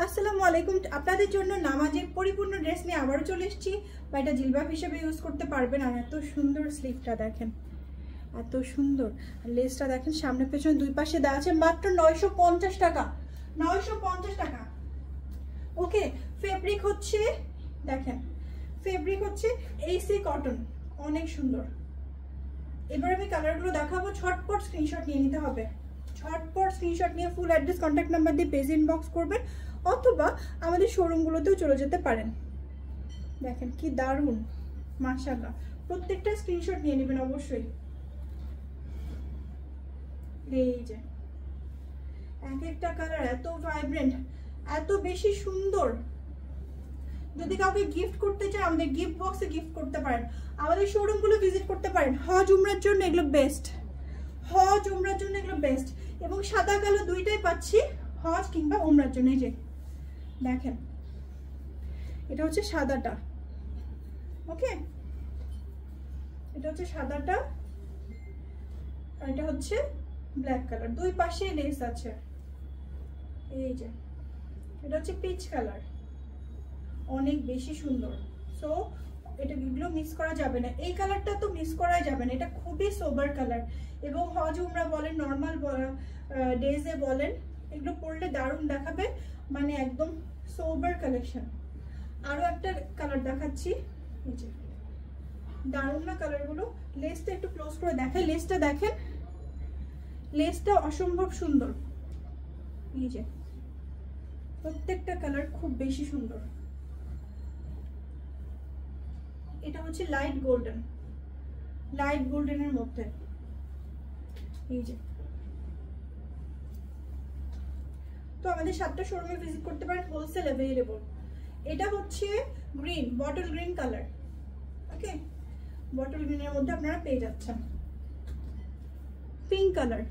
আসসালামু আলাইকুম। আপনাদের জন্য নামাজের পরিপূর্ণ ড্রেস নিয়ে আবারও চলে এসেছি। বা এটা জিলবাব হিসেবে ইউজ করতে পারবেন। আর এত সুন্দর স্লিভটা দেখেন, এত সুন্দর। আর লেসটা দেখেন, সামনে পেছনে দুই পাশে দেওয়া আছে মাত্র 950 টাকা। 950 টাকা। ওকে, ফেব্রিক হচ্ছে দেখেন, ফেব্রিক হচ্ছে এসি কটন, অনেক সুন্দর। এবার আমি কালারগুলো দেখাবো, ঝটপট স্ক্রিনশট নিয়ে নিতে হবে। ঝটপট স্ক্রিনশট নিয়ে ফুল অ্যাড্রেস, কন্ট্যাক্ট নাম্বার দিয়ে পেজ ইনবক্স করবেন, অথবা আমাদের শোরুমগুলোতেও চলে যেতে পারেন। দেখেন কি দারুণ, মাশাআল্লাহ। প্রত্যেকটা স্ক্রিনশট নিয়ে নেবেন অবশ্যই। এই যে এক একটা কালার এত ভাইব্রেন্ট, এত বেশি সুন্দর। যদি কাউকে গিফট করতে চান, আমাদের গিফট বক্সে গিফট করতে পারেন, আমাদের শোরুমগুলো ভিজিট করতে পারেন। হজ উমরার জন্য এগুলো বেস্ট, হজ উমরার জন্য এগুলো বেস্ট। এবং সাদা কালো দুইটাই পাচ্ছি, হজ কিংবা উমরার জন্য। এই যে দেখেন, এটা হচ্ছে সাদাটা। ওকে, এটা হচ্ছে সাদাটা, আর এটা হচ্ছে ব্ল্যাক কালার। দুই পাশে লেস আছে। এই যে এটা হচ্ছে পিচ কালার, অনেক বেশি সুন্দর। সো এটা এগুলো মিস করা যাবে না। এই কালারটা তো মিস করাই যাবে না, এটা খুবই সোবার কালার। এবং হজ উমরা বলেন, নর্মাল ডেজে বলেন, এগুলো পরলে দারুণ দেখাবে, মানে একদম সোবার কালেকশন। আরো একটা কালার দেখাচ্ছি, এই যে দারুণ না কালারগুলো। লেসটা একটু ক্লোজ করে দেখাই, লেসটা দেখেন, লেসটা অসম্ভব সুন্দর। এই যে প্রত্যেকটা কালার খুব বেশি সুন্দর। এটা হচ্ছে লাইট গোল্ডেন, লাইট গোল্ডেনের মধ্যে। এই যে, তো আমাদের 7টা শোরুমে ভিজিট করতে পারেন, হোলসেল অ্যাভেলেবল। এটা হচ্ছে গ্রিন, বটল গ্রিন কালার। ওকে, বটল গ্রিনের মধ্যে আপনারা পেয়ে যাচ্ছেন। পিঙ্ক কালার,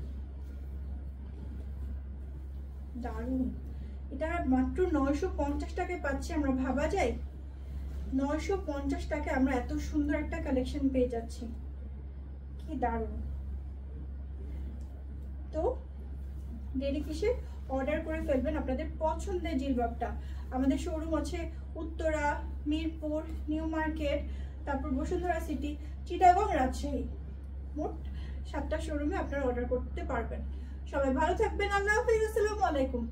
দারুণ। এটা মাত্র 950 টাকায় পাচ্ছি আমরা, ভাবা যায়? 950 টাকায় আমরা এত সুন্দর একটা কালেকশন পেয়ে যাচ্ছি, কি দারুণ। তো দেরি কিসে, অর্ডার করে ফেলবেন আপনাদের পছন্দের জিলবাবটা। আমাদের শোরুম আছে উত্তরা, মিরপুর, নিউ মার্কেট, তারপর বসুন্ধরা সিটি, চিটাগং, রাজশাহী। মোট 7টা শোরুমে আপনারা অর্ডার করতে পারবেন। সবাই ভালো থাকবেন, আল্লাহ হাফেজ, আসসালামু আলাইকুম।